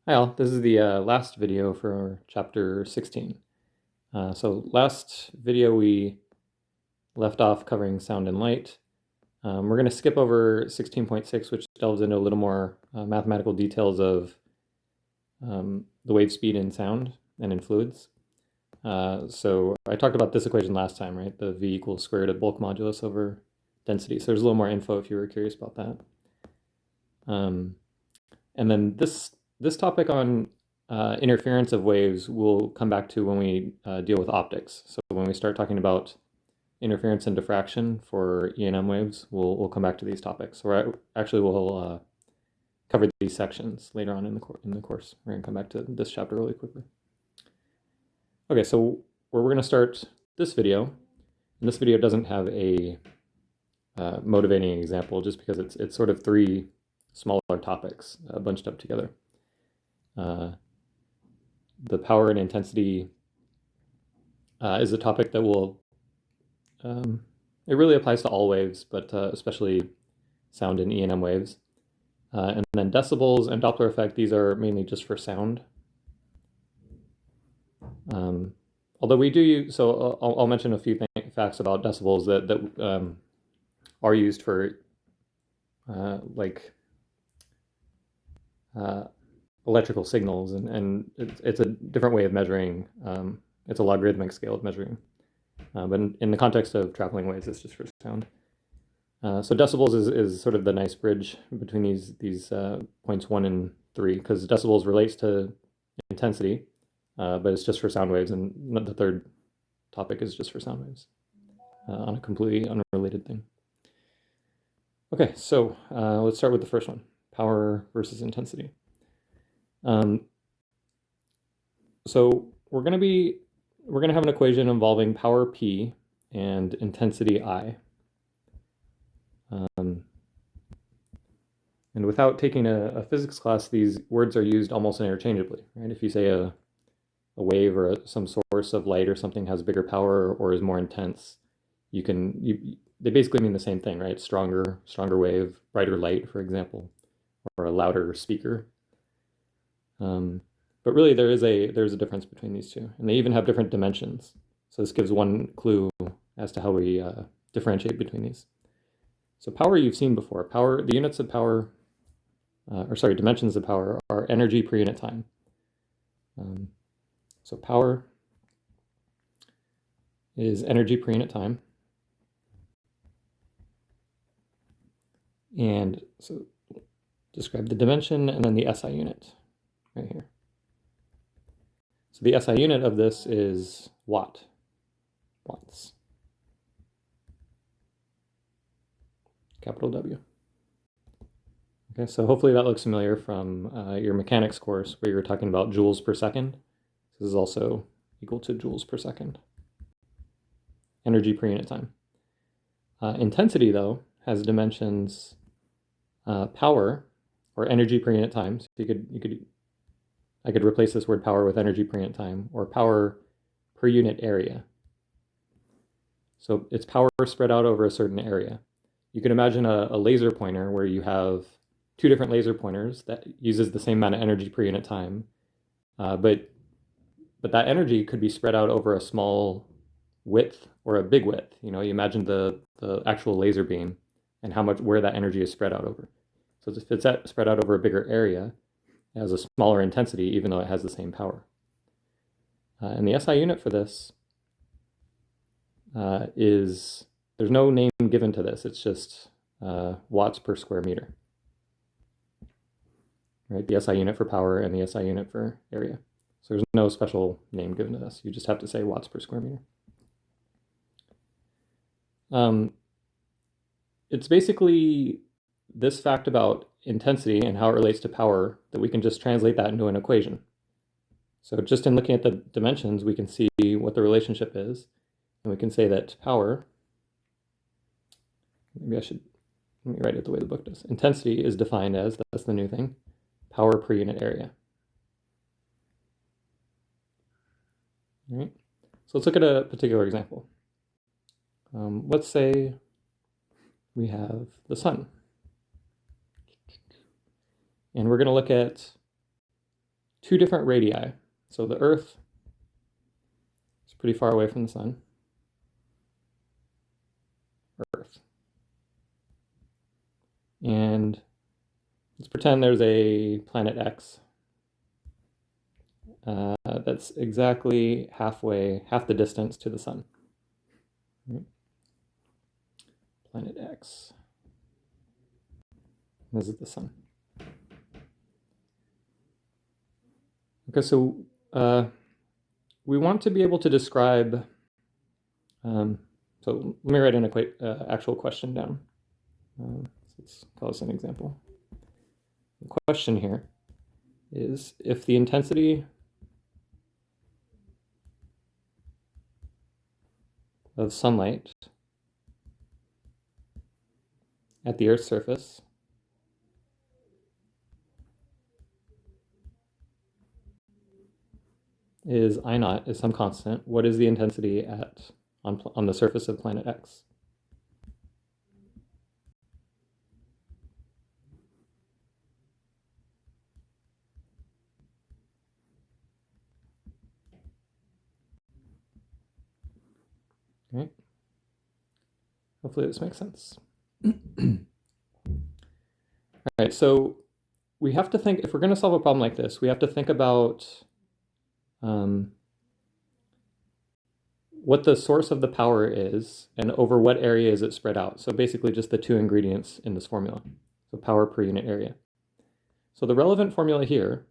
Hi all, this is the last video for chapter 16. So last video we left off covering sound and light. We're going to skip over 16.6, which delves into a little more mathematical details of the wave speed in sound and in fluids. So I talked about this equation last time, right? The V equals square root of bulk modulus over density. So there's a little more info if you were curious about that. And then this topic on interference of waves we'll come back to when we deal with optics. So when we start talking about interference and diffraction for E&M waves, we'll come back to these topics. Or actually we'll cover these sections later on in the course. We're going to come back to this chapter really quickly. Okay, so where we're going to start this video, and this video doesn't have a motivating example just because it's sort of three smaller topics bunched up together. The power and intensity is a topic that will, it really applies to all waves, but especially sound and E&M waves. And then decibels and Doppler effect, these are mainly just for sound. Although we do use, so I'll mention a few facts about decibels that are used for electrical signals, and it's a different way of measuring. It's a logarithmic scale of measuring, but in the context of traveling waves, it's just for sound. So decibels is sort of the nice bridge between these points 1 and 3, because decibels relates to intensity, but it's just for sound waves, and the third topic is just for sound waves on a completely unrelated thing. Okay, so let's start with the first one, power versus intensity. So we're going to have an equation involving power P and intensity I. And without taking a physics class, these words are used almost interchangeably, right? If you say a wave or some source of light or something has bigger power or is more intense, they basically mean the same thing, right? Stronger wave, brighter light, for example, or a louder speaker. But really there's a difference between these two, and they even have different dimensions. So this gives one clue as to how we differentiate between these. So power you've seen before. Power, the units of power, dimensions of power are energy per unit time. So power is energy per unit time. And so describe the dimension and then the SI unit right here. So the SI unit of this is watts. Capital W. Okay, so hopefully that looks familiar from your mechanics course where you were talking about joules per second. This is also equal to joules per second. Energy per unit time. Intensity, though, has dimensions power, or energy per unit time. So I could replace this word power with energy per unit time, or power per unit area. So it's power spread out over a certain area. You can imagine a laser pointer where you have two different laser pointers that uses the same amount of energy per unit time, but that energy could be spread out over a small width or a big width. You know, you imagine the actual laser beam and where that energy is spread out over. So if it's spread out over a bigger area, it has a smaller intensity, even though it has the same power. And the SI unit for this there's no name given to this. It's just watts per square meter. Right, the SI unit for power and the SI unit for area. So there's no special name given to this. You just have to say watts per square meter. It's basically this fact about intensity and how it relates to power that we can just translate that into an equation. So just in looking at the dimensions, we can see what the relationship is. And we can say that power, let me write it the way the book does. Intensity is defined as, that's the new thing, power per unit area. All right, so let's look at a particular example. Let's say we have the sun. And we're going to look at two different radii. So the Earth is pretty far away from the sun. Earth. And let's pretend there's a planet X that's exactly half the distance to the sun. Right. Planet X. This is the sun. Okay, so we want to be able to describe, so let me write an actual question down. Let's call this an example. The question here is, if the intensity of sunlight at the Earth's surface is I naught, is some constant, what is the intensity on the surface of planet X? Right? Hopefully this makes sense. All right, so we have to think, if we're going to solve a problem like this, we have to think about what the source of the power is and over what area is it spread out. So basically just the two ingredients in this formula. So power per unit area. So the relevant formula here,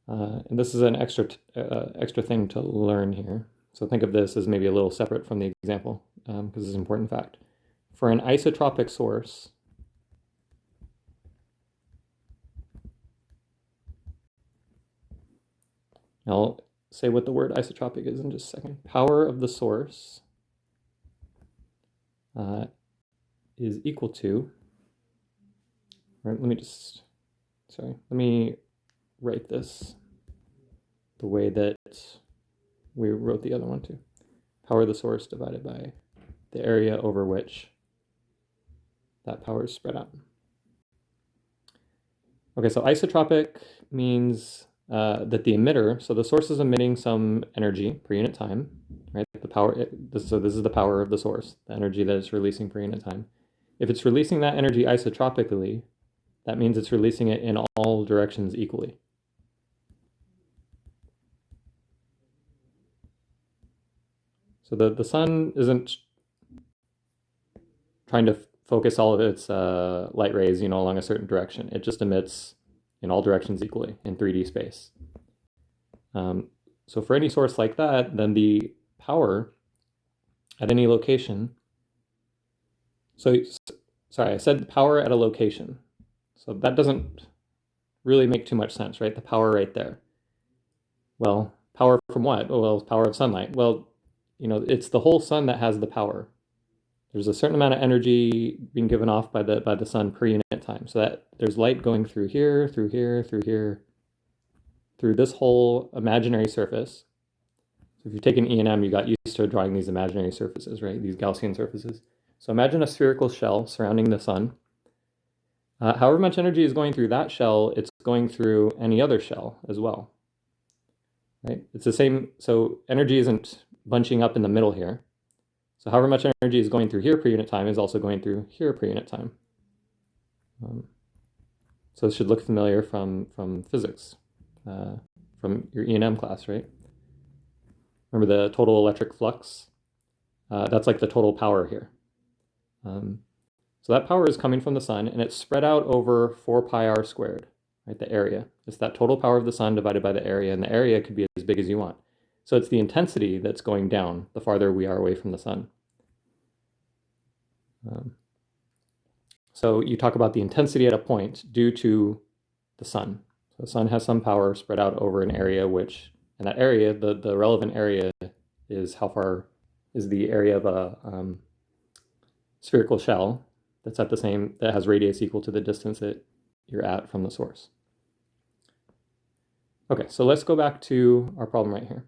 and this is an extra thing to learn here. So think of this as maybe a little separate from the example, because it's an important fact. For an isotropic source, I'll say what the word isotropic is in just a second. Power of the source is equal to, right, let me write this the way that we wrote the other one too. Power of the source divided by the area over which that power is spread out. Okay, so isotropic means that the emitter, so the source is emitting some energy per unit time, right? So this is the power of the source, the energy that it's releasing per unit time. If it's releasing that energy isotropically, that means it's releasing it in all directions equally. So the sun isn't trying to focus all of its light rays, along a certain direction. It just emits in all directions equally in 3D space. So for any source like that, then the power at any location, sorry, I said power at a location. So that doesn't really make too much sense, right? The power right there. Well, power from what? Well, power of sunlight. Well, it's the whole sun that has the power. There's a certain amount of energy being given off by the sun per unit time. So that there's light going through here, through here, through here, through this whole imaginary surface. So if you've taken E&M, you got used to drawing these imaginary surfaces, right? These Gaussian surfaces. So imagine a spherical shell surrounding the sun. However much energy is going through that shell, it's going through any other shell as well, right? It's the same, so energy isn't bunching up in the middle here. So however much energy is going through here per unit time is also going through here per unit time. So this should look familiar from physics, from your E&M class, right? Remember the total electric flux? That's like the total power here. So that power is coming from the sun, and it's spread out over 4 pi r squared, right? The area. It's that total power of the sun divided by the area, and the area could be as big as you want. So it's the intensity that's going down the farther we are away from the sun. So you talk about the intensity at a point due to the sun. So the sun has some power spread out over an area and that area, the relevant area is how far is the area of a spherical shell that has radius equal to the distance that you're at from the source. Okay, so let's go back to our problem right here.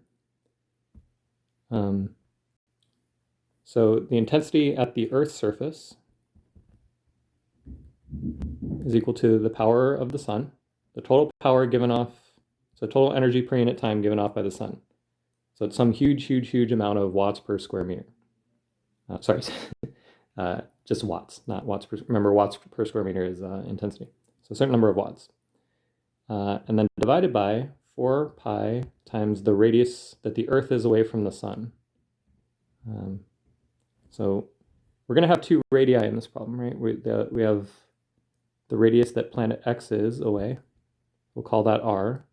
So the intensity at the Earth's surface is equal to the power of the sun, the total power given off So total energy per unit time given off by the sun. So it's some huge amount of watts per square meter. Sorry, just watts, not watts per, remember watts per square meter is intensity. So a certain number of watts. And then divided by 4 pi times the radius that the Earth is away from the sun. So we're going to have 2 radii in this problem, right? We have the radius that planet X is away. We'll call that r.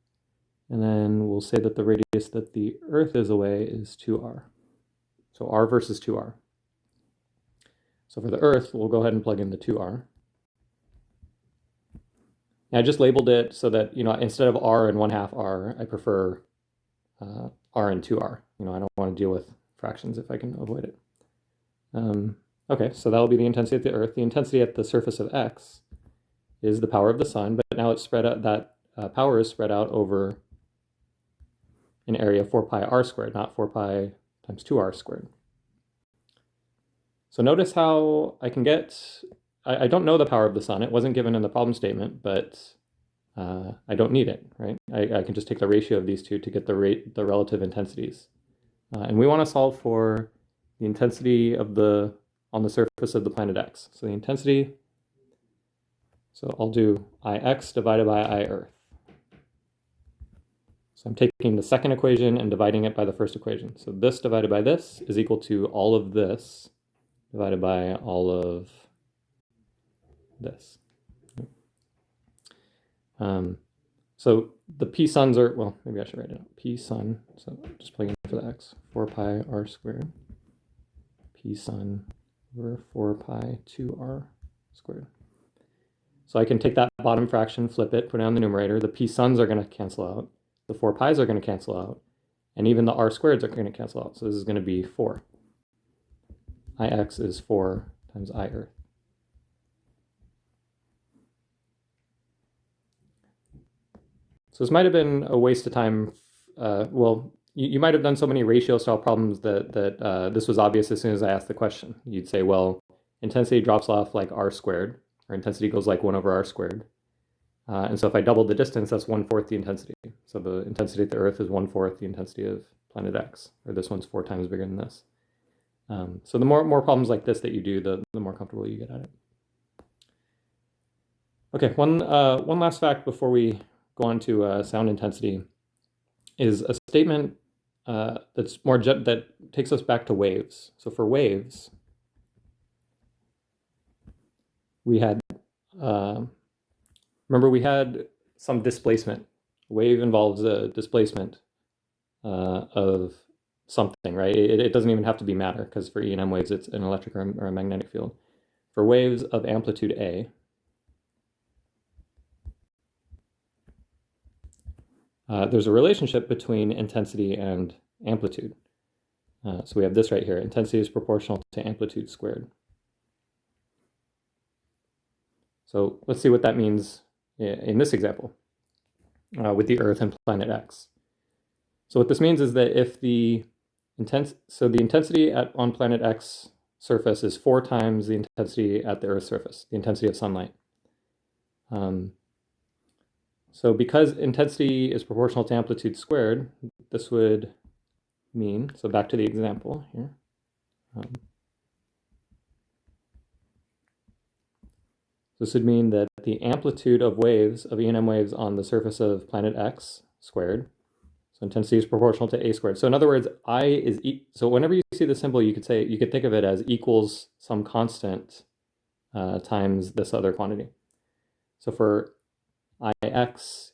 And then we'll say that the radius that the Earth is away is 2r. So r versus 2r. So for the Earth, we'll go ahead and plug in the 2r. And I just labeled it so that, instead of r and 1/2 r, I prefer r and 2r. I don't want to deal with fractions if I can avoid it. Okay, so that'll be the intensity at the Earth. The intensity at the surface of X is the power of the sun, but now it's spread out, that power is spread out over an area of 4 pi r squared, not 4 pi times 2r squared. So notice how I can get, I don't know the power of the sun. It wasn't given in the problem statement, but I don't need it, right? I can just take the ratio of these two to get the relative intensities. And we want to solve for the intensity of on the surface of the planet X. So the intensity, so I'll do Ix divided by I Earth. So I'm taking the second equation and dividing it by the first equation. So this divided by this is equal to all of this divided by all of this. So the p suns are, well, maybe I should write it out. P sun, so just plug in for the x, 4 pi r squared. P sun over 4 pi 2r squared. So I can take that bottom fraction, flip it, put it on the numerator. The p suns are going to cancel out. The 4 pi's are going to cancel out. And even the r squareds are going to cancel out. So this is going to be 4. Ix is 4 times I Earth. So this might have been a waste of time. Well, you might have done so many ratio style problems that this was obvious as soon as I asked the question. You'd say, well, intensity drops off like r squared, or intensity goes like 1 over r squared. And so if I double the distance, that's 1/4 the intensity. So the intensity at the Earth is 1/4 the intensity of planet X, or this one's 4 times bigger than this. So the more problems like this that you do, the more comfortable you get at it. Okay, one last fact before we go on to sound intensity is a statement that's more that takes us back to waves. So for waves, we had remember we had some displacement. Wave involves a displacement of something, right? It doesn't even have to be matter, because for E and M waves it's an electric or a magnetic field. For waves of amplitude A, there's a relationship between intensity and amplitude. So we have this right here. Intensity is proportional to amplitude squared. So let's see what that means in this example with the Earth and planet X. So what this means is that if the intensity on planet X surface is 4 times the intensity at the Earth's surface, the intensity of sunlight. So because intensity is proportional to amplitude squared, this would mean, so back to the example here. This would mean that the amplitude of waves, of E and M waves on the surface of planet X squared, so intensity is proportional to A squared. So in other words, I is, so whenever you see the symbol, you could think of it as equals some constant times this other quantity. So for Ix,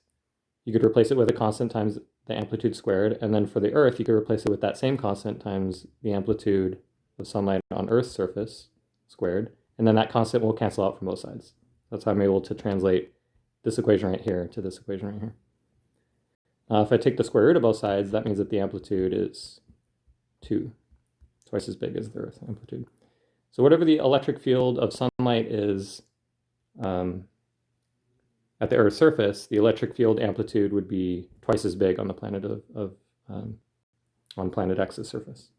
you could replace it with a constant times the amplitude squared, and then for the Earth, you could replace it with that same constant times the amplitude of sunlight on Earth's surface squared, and then that constant will cancel out from both sides. That's how I'm able to translate this equation right here to this equation right here. If I take the square root of both sides, that means that the amplitude is 2, twice as big as the Earth's amplitude. So whatever the electric field of sunlight is at the Earth's surface, the electric field amplitude would be twice as big on the planet on planet X's surface.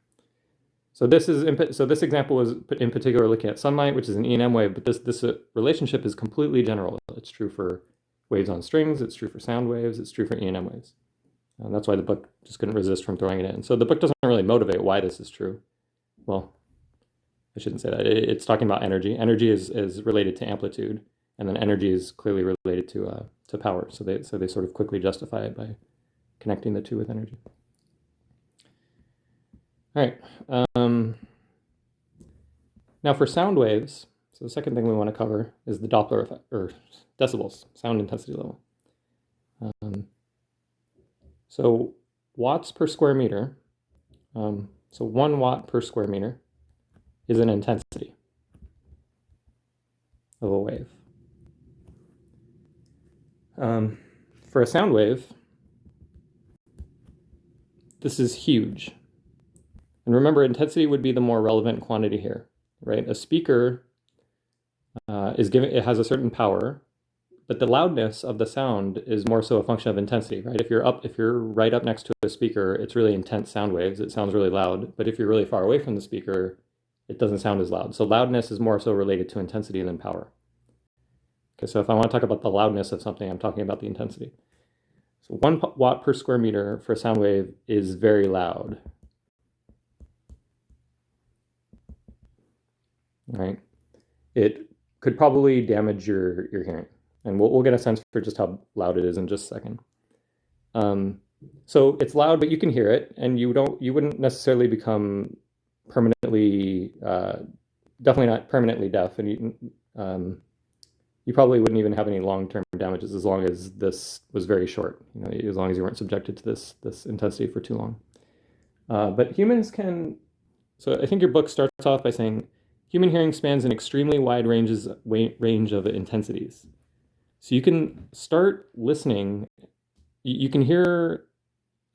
So this example was in particular looking at sunlight, which is an E and M wave, but this relationship is completely general. It's true for waves on strings, it's true for sound waves, it's true for E and M waves. And that's why the book just couldn't resist from throwing it in. So the book doesn't really motivate why this is true. Well, I shouldn't say that. It's talking about energy. Energy is related to amplitude, and then energy is clearly related to power. So they sort of quickly justify it by connecting the two with energy. All right. Now for sound waves, so the second thing we want to cover is the Doppler effect, or decibels, sound intensity level. So watts per square meter, so 1 watt per square meter is an intensity of a wave. For a sound wave, this is huge. And remember, intensity would be the more relevant quantity here, right? A speaker it has a certain power, but the loudness of the sound is more so a function of intensity, right? If you're right up next to a speaker, it's really intense sound waves. It sounds really loud. But if you're really far away from the speaker, it doesn't sound as loud. So loudness is more so related to intensity than power. Okay, so if I want to talk about the loudness of something, I'm talking about the intensity. So 1 watt per square meter for a sound wave is very loud. Right? It could probably damage your hearing. And we'll get a sense for just how loud it is in just a second. So it's loud, but you can hear it, and you wouldn't necessarily become permanently, definitely not permanently deaf, and you probably wouldn't even have any long-term damages as long as this was very short, as long as you weren't subjected to this intensity for too long. But humans can, so I think your book starts off by saying, human hearing spans an extremely wide range of intensities. So you can start listening, you can hear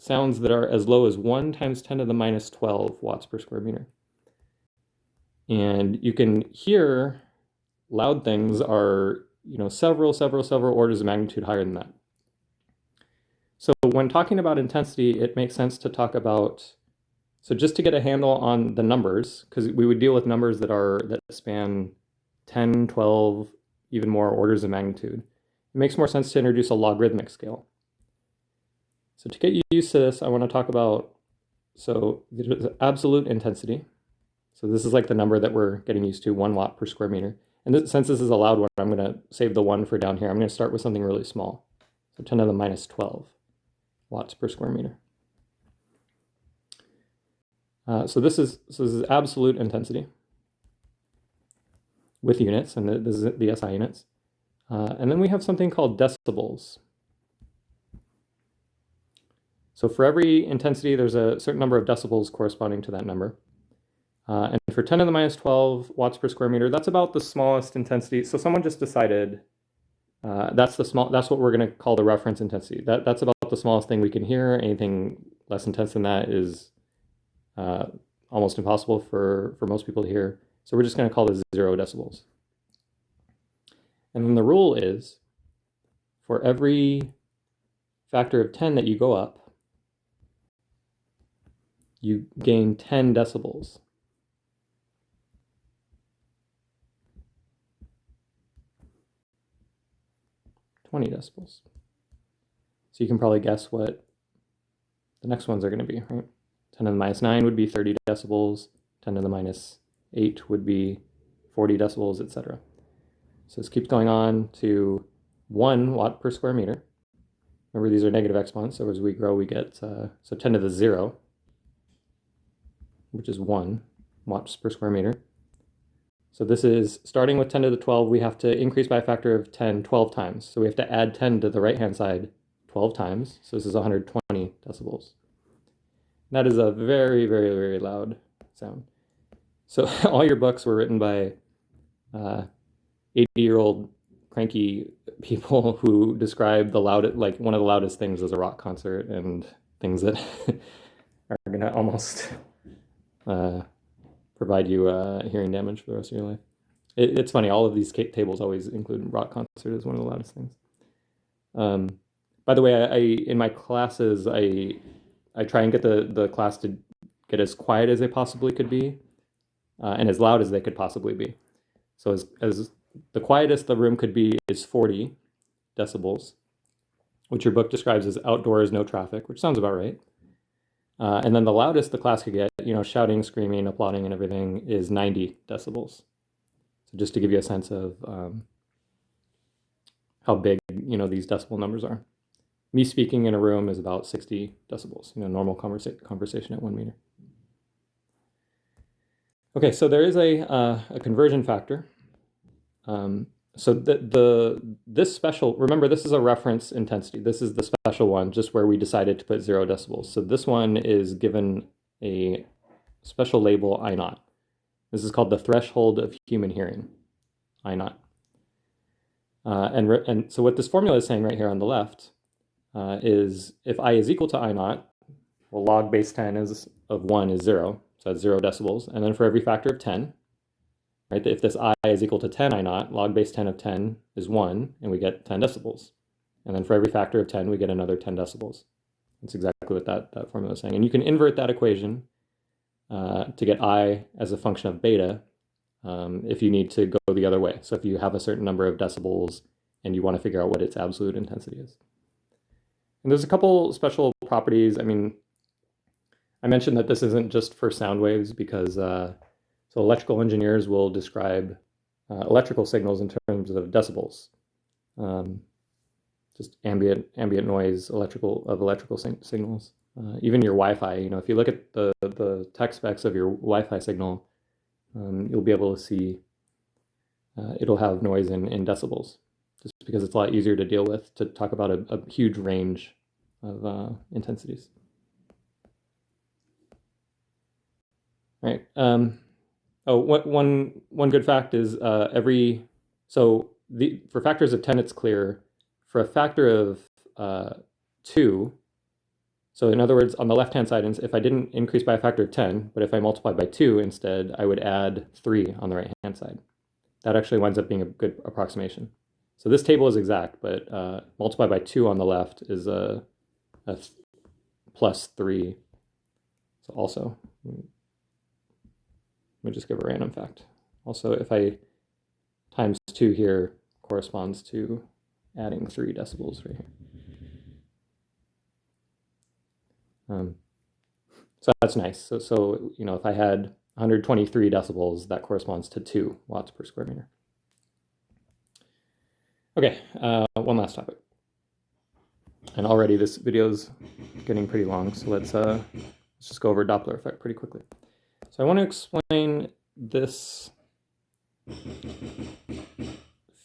sounds that are as low as 1 times 10 to the minus 12 watts per square meter. And you can hear loud things are, several orders of magnitude higher than that. So when talking about intensity, it makes sense to talk about, so just to get a handle on the numbers, because we would deal with numbers that span 10, 12, even more orders of magnitude, it makes more sense to introduce a logarithmic scale. So to get used to this, I want to talk about, so there's absolute intensity. So this is like the number that we're getting used to, 1 watt per square meter. And since this is a loud one, I'm going to save the 1 for down here. I'm going to start with something really small. So 10 to the minus 12 watts per square meter. So this is absolute intensity with units, and this is the SI units. And then we have something called decibels. So for every intensity, there's a certain number of decibels corresponding to that number. And for 10 to the minus 12 watts per square meter, that's about the smallest intensity. So someone just decided that's what we're going to call the reference intensity. That's about the smallest thing we can hear. Anything less intense than that is almost impossible for most people to hear. So we're just going to call this 0 decibels. And then the rule is, for every factor of 10 that you go up, you gain 10 decibels. $20 decibels. So you can probably guess what the next ones are going to be, right? 10 to the minus 9 would be 30 decibels. 10 to the minus 8 would be 40 decibels, etc. So this keeps going on to 1 watt per square meter. Remember, these are negative exponents, so as we grow, we get, so 10 to the 0, which is 1 watts per square meter. So this is, starting with 10 to the 12, we have to increase by a factor of 10 12 times. So we have to add 10 to the right-hand side 12 times. So this is 120 decibels. And that is a very, very, very loud sound. So all your books were written by 80-year-old cranky people who describe the loudest, like one of the loudest things as a rock concert, and things that are going to almost provide you hearing damage for the rest of your life. It's funny, all of these tables always include rock concert as one of the loudest things. By the way, in my classes, I try and get the class to get as quiet as they possibly could be, and as loud as they could possibly be. So as the quietest the room could be is 40 decibels, which your book describes as outdoors, no traffic, which sounds about right. And then the loudest the class could get, shouting, screaming, applauding, and everything, is 90 decibels. So just to give you a sense of how big, these decibel numbers are. Me speaking in a room is about 60 decibels, normal conversation at 1 meter. Okay, so there is a conversion factor. So this special, remember, this is a reference intensity. This is the special one, just where we decided to put 0 decibels. So this one is given a special label I0. This is called the threshold of human hearing, I0. And so what this formula is saying right here on the left is if I is equal to I0, well, log base 10 of 1 is 0, so that's 0 decibels. And then for every factor of 10, right, if this I is equal to 10 I0, log base 10 of 10 is 1, and we get 10 decibels. And then for every factor of 10, we get another 10 decibels. That's exactly what that formula is saying. And you can invert that equation to get I as a function of beta if you need to go the other way. So if you have a certain number of decibels and you want to figure out what its absolute intensity is. And there's a couple special properties. I mean, I mentioned that this isn't just for sound waves because so electrical engineers will describe electrical signals in terms of decibels. Just ambient noise electrical signals. Even your Wi-Fi, if you look at the tech specs of your Wi-Fi signal, you'll be able to see it'll have noise in decibels, just because it's a lot easier to deal with, to talk about a huge range of intensities. Right. One good fact is for factors of 10, it's clear. For a factor of 2, so in other words, on the left-hand side, if I didn't increase by a factor of 10, but if I multiplied by 2 instead, I would add 3 on the right-hand side. That actually winds up being a good approximation. So this table is exact, but multiplied by 2 on the left is a plus 3. So also, let me just give a random fact. Also, if I times 2 here corresponds to adding 3 decibels right here. So that's nice. So if I had 123 decibels, that corresponds to 2 watts per square meter. Okay, one last topic. And already this video is getting pretty long, so let's just go over Doppler effect pretty quickly. So I want to explain this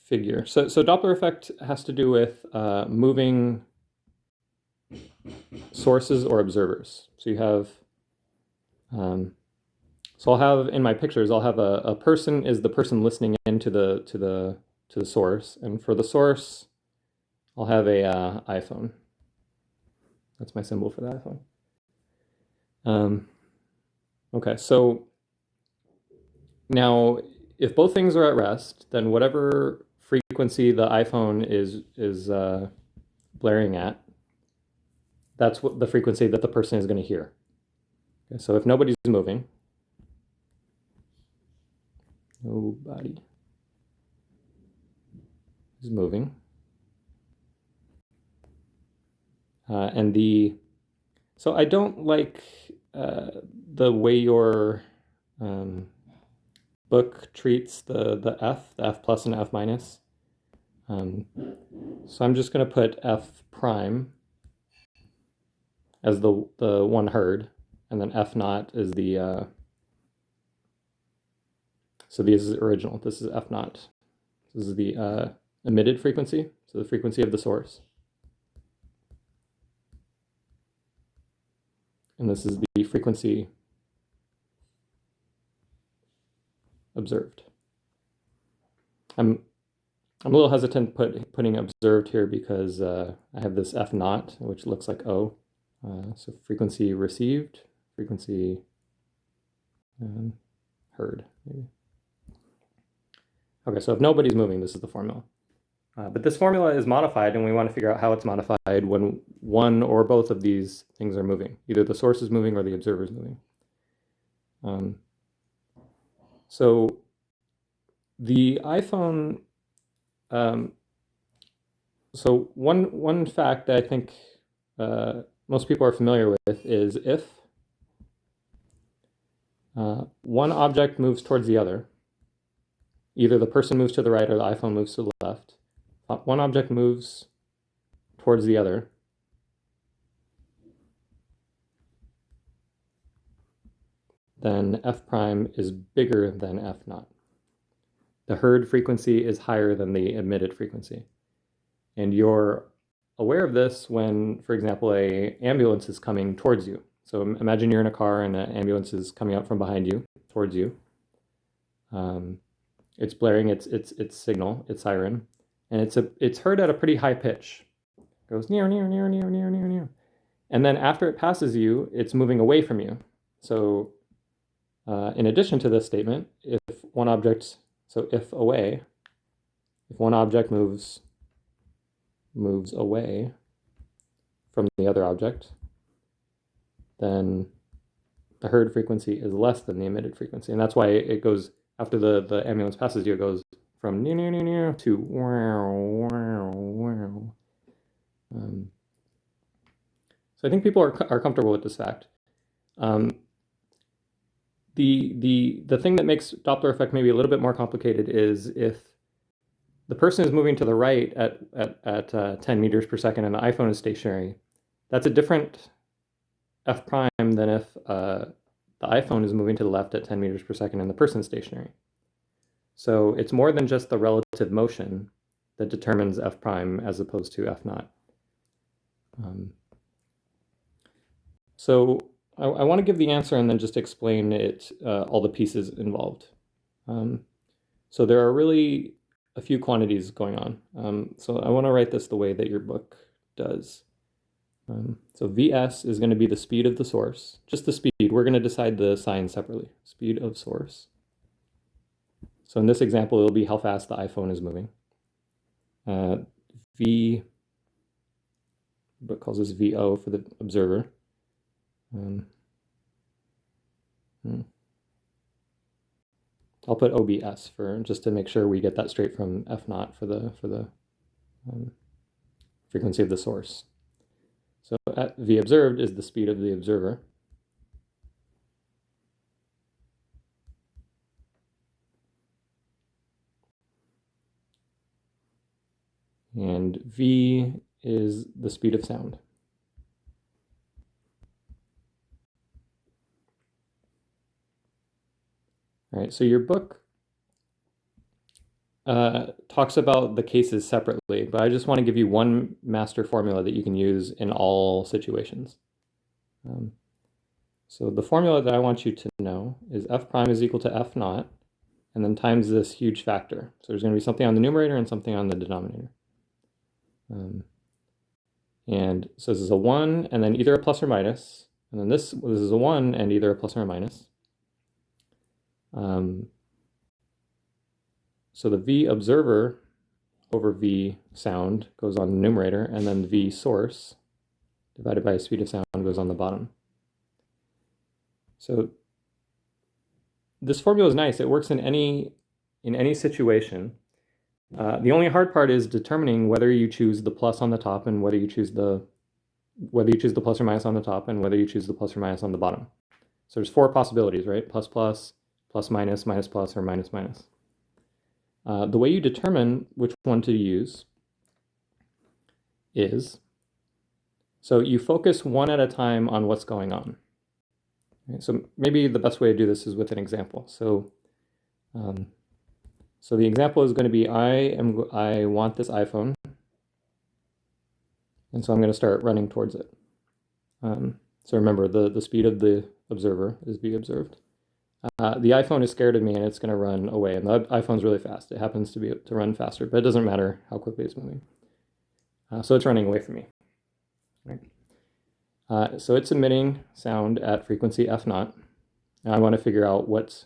figure. So Doppler effect has to do with moving sources or observers. So you have, so I'll have in my pictures, I'll have a person is the person listening into the source, and for the source, I'll have a iPhone. That's my symbol for the iPhone. Okay, so now if both things are at rest, then whatever frequency the iPhone is blaring at, that's what the frequency that the person is going to hear. Okay, so if nobody's moving, nobody is moving, so I don't like the way your book treats the F plus and F minus. So I'm just going to put F prime as the one heard, and then F naught is the, so this is original, this is F naught. This is the emitted frequency, so the frequency of the source. And this is the frequency observed. I'm a little hesitant putting observed here because I have this F naught, which looks like O. So frequency received, frequency heard, maybe. Okay, so if nobody's moving, this is the formula. But this formula is modified, and we want to figure out how it's modified when one or both of these things are moving. Either the source is moving or the observer is moving. So the iPhone, So one fact that I think most people are familiar with is if one object moves towards the other, either the person moves to the right or the iPhone moves to the left, one object moves towards the other, then f prime is bigger than f naught. The heard frequency is higher than the emitted frequency. And you're aware of this when, for example, an ambulance is coming towards you. So imagine you're in a car and an ambulance is coming up from behind you, towards you. It's blaring its signal, its siren, and it's heard at a pretty high pitch. It goes near, near, near, near, near, near, near. And then after it passes you, it's moving away from you. So in addition to this statement, if one object, so if away, if one object moves away from the other object, then the heard frequency is less than the emitted frequency. And that's why it goes, after the ambulance passes you, it goes from near, near, near, near to wow, wow, wow. So I think people are comfortable with this fact. The thing that makes Doppler effect maybe a little bit more complicated is if the person is moving to the right at 10 meters per second and the iPhone is stationary, that's a different f prime than if the iPhone is moving to the left at 10 meters per second and the person is stationary. So it's more than just the relative motion that determines f prime as opposed to f naught. So I want to give the answer and then just explain it, all the pieces involved. So there are really a few quantities going on. So I want to write this the way that your book does. So Vs is going to be the speed of the source, just the speed. We're going to decide the sign separately, speed of source. So in this example, it'll be how fast the iPhone is moving. V, book calls this VO for the observer. I'll put OBS for just to make sure we get that straight from f naught for the frequency of the source. So at V observed is the speed of the observer. And V is the speed of sound. All right, so your book talks about the cases separately, but I just want to give you one master formula that you can use in all situations. So the formula that I want you to know is f prime is equal to f naught, and then times this huge factor. So there's going to be something on the numerator and something on the denominator. And so this is a 1, and then either a plus or minus, and then this is a 1 and either a plus or a minus. So the V observer over V sound goes on the numerator, and then V source divided by speed of sound goes on the bottom. So this formula is nice. It works in any situation. The only hard part is determining whether you choose the plus on the top and whether you choose the plus or minus on the top and whether you choose the plus or minus on the bottom. So there's 4 possibilities, right? Plus plus, plus minus, minus plus, or minus minus. The way you determine which one to use is, so you focus one at a time on what's going on. Okay, so maybe the best way to do this is with an example. So, so the example is going to be, I want this iPhone, and so I'm going to start running towards it. So remember, the speed of the observer is V observed. The iPhone is scared of me and it's going to run away, and the iPhone's really fast. It happens to run faster, but it doesn't matter how quickly it's moving. So it's running away from me. Right? So it's emitting sound at frequency f naught. Now I want to figure out what's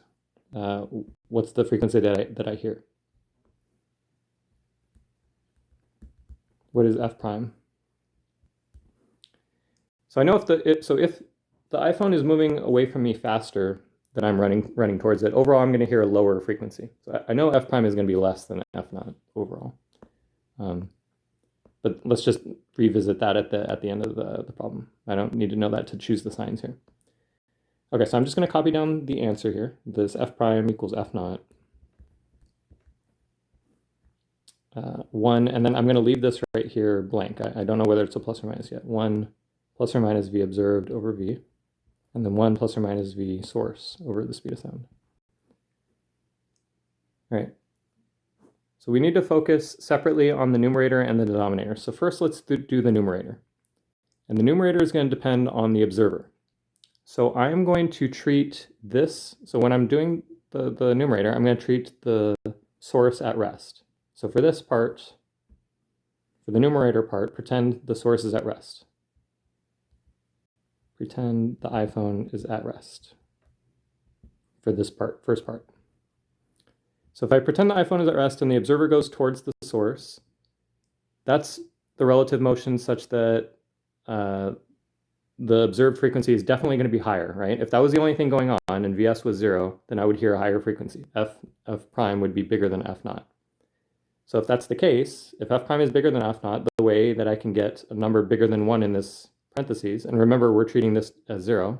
the frequency that I hear. What is f prime? So I know if the iPhone is moving away from me faster than I'm running towards it, overall I'm going to hear a lower frequency. So I know f prime is going to be less than f naught overall. But let's just revisit that at the end of the problem. I don't need to know that to choose the signs here. Okay, so I'm just going to copy down the answer here. This f prime equals f naught. 1, and then I'm going to leave this right here blank. I don't know whether it's a plus or minus yet. 1 plus or minus v observed over v, and then 1 plus or minus v source over the speed of sound. All right. So we need to focus separately on the numerator and the denominator. So first let's do the numerator. And the numerator is going to depend on the observer. So I am going to treat this, so when I'm doing the numerator, I'm going to treat the source at rest. So for this part, for the numerator part, pretend the source is at rest. Pretend the iPhone is at rest for this part, first part. So if I pretend the iPhone is at rest and the observer goes towards the source, that's the relative motion such that the observed frequency is definitely going to be higher, right? If that was the only thing going on and Vs was 0, then I would hear a higher frequency. F prime would be bigger than f naught. So if that's the case, if f prime is bigger than f naught, the way that I can get a number bigger than 1 in this parentheses, and remember we're treating this as 0,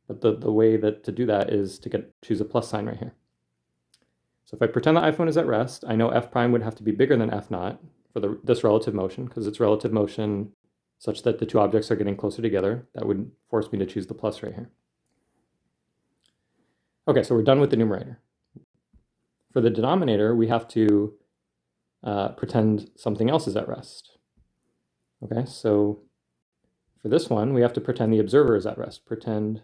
but the way that to do that is to choose a plus sign right here. So if I pretend the iPhone is at rest, I know f prime would have to be bigger than f naught for this relative motion, because it's relative motion such that the two objects are getting closer together. That would force me to choose the plus right here. Okay, so we're done with the numerator. For the denominator, we have to pretend something else is at rest. Okay, so for this one, we have to pretend the observer is at rest. Pretend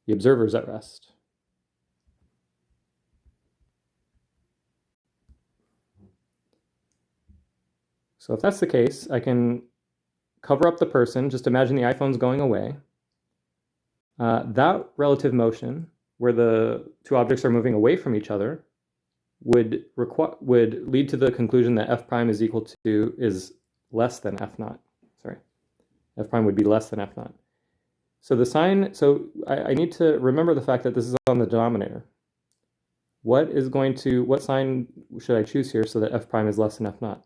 the observer is at rest. So if that's the case, I can cover up the person. Just imagine the iPhone's going away. That relative motion, where the two objects are moving away from each other, would lead to the conclusion that f prime is less than f naught. Sorry, f prime would be less than f naught. So the sign. So I need to remember the fact that this is on the denominator. What sign should I choose here so that f prime is less than f naught?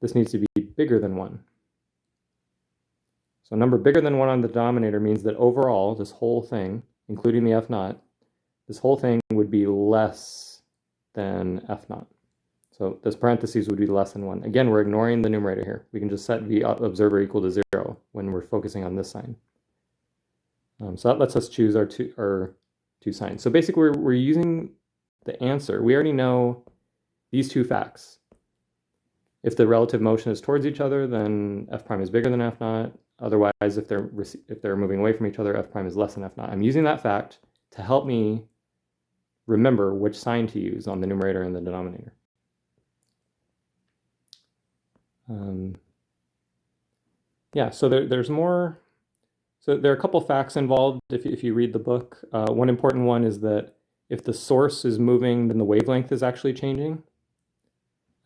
This needs to be bigger than 1. So a number bigger than 1 on the denominator means that overall, this whole thing, including the f naught, this whole thing would be less than f naught. So this parentheses would be less than 1. Again, we're ignoring the numerator here. We can just set v observer equal to 0 when we're focusing on this sign. So that lets us choose our two signs. So basically, we're using the answer. We already know these two facts. If the relative motion is towards each other, then f prime is bigger than f naught. Otherwise, if they're moving away from each other, f prime is less than f naught. I'm using that fact to help me remember which sign to use on the numerator and the denominator. Yeah, so there's more. So there are a couple facts involved if you read the book. One important one is that if the source is moving, then the wavelength is actually changing.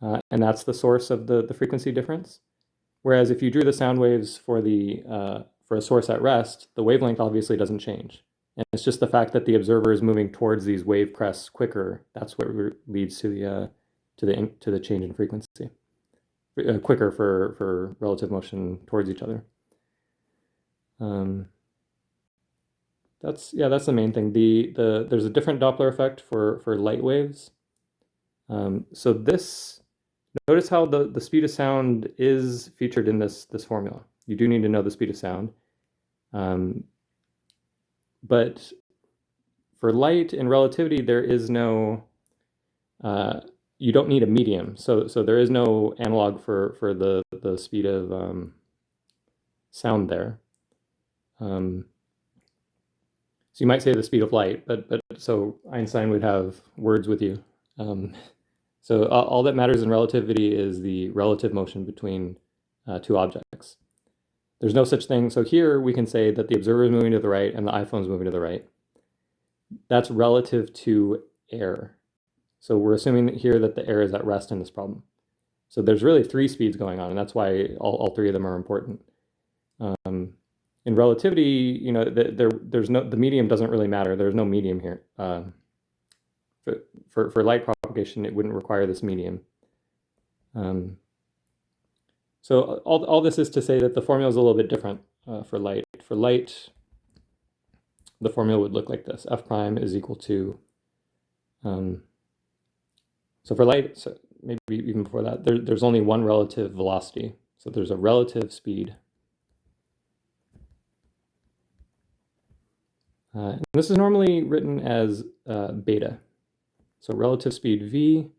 And that's the source of the frequency difference. Whereas if you drew the sound waves for a source at rest, the wavelength obviously doesn't change. And it's just the fact that the observer is moving towards these wave crests quicker. That's what leads to the change in frequency. Quicker for relative motion towards each other. That's the main thing. There's a different Doppler effect for light waves. So notice how the speed of sound is featured in this formula. You do need to know the speed of sound. But for light in relativity, there is no, you don't need a medium. So there is no analog for the speed of sound there. So you might say the speed of light, but so Einstein would have words with you. So all that matters in relativity is the relative motion between two objects. There's no such thing. So here we can say that the observer is moving to the right and the iPhone is moving to the right. That's relative to air. So we're assuming here that the air is at rest in this problem. So there's really 3 speeds going on, and that's why all 3 of them are important. In relativity, the medium doesn't really matter. There's no medium here. For light propagation, it wouldn't require this medium. So all this is to say that the formula is a little bit different for light. For light, the formula would look like this. F prime is equal to, so for light, so maybe even before that, there's only one relative velocity. So there's a relative speed. And this is normally written as beta. So relative speed v,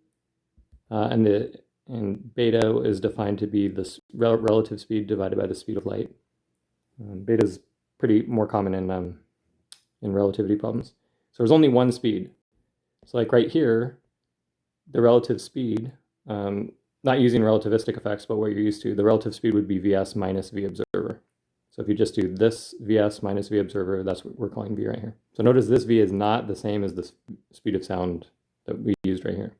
and beta is defined to be the relative speed divided by the speed of light. Beta is pretty more common in relativity problems. So there's only one speed. So like right here, the relative speed, not using relativistic effects, but what you're used to, the relative speed would be Vs minus V observer. So if you just do this Vs minus V observer, that's what we're calling V right here. So notice this V is not the same as the speed of sound that we used right here.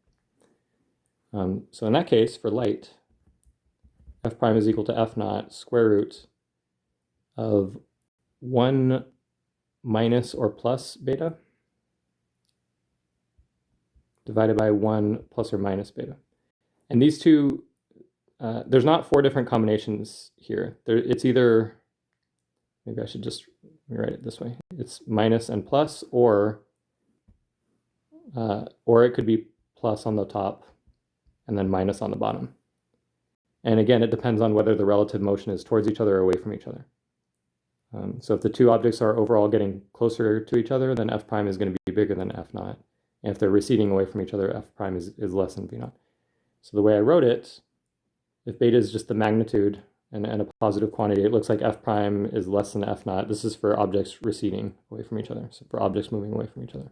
So in that case, for light, F prime is equal to F naught square root of 1 minus or plus beta divided by 1 plus or minus beta. And these two, there's not 4 different combinations here. It's either, maybe I should just rewrite it this way. It's minus and plus, or it could be plus on the top and then minus on the bottom. And again, it depends on whether the relative motion is towards each other or away from each other. So if the two objects are overall getting closer to each other, then F prime is going to be bigger than F naught. And if they're receding away from each other, F prime is less than V naught. So the way I wrote it, if beta is just the magnitude and a positive quantity, it looks like F prime is less than F naught. This is for objects receding away from each other, so for objects moving away from each other.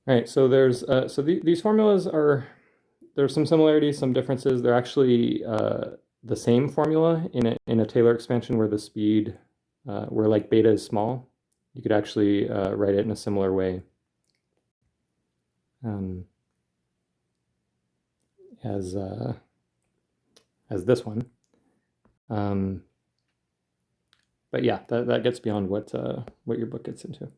All right, so there's these formulas there's some similarities, some differences. They're actually the same formula in a Taylor expansion where the speed, where like beta is small. You could actually write it in a similar way as this one. But yeah, that gets beyond what your book gets into.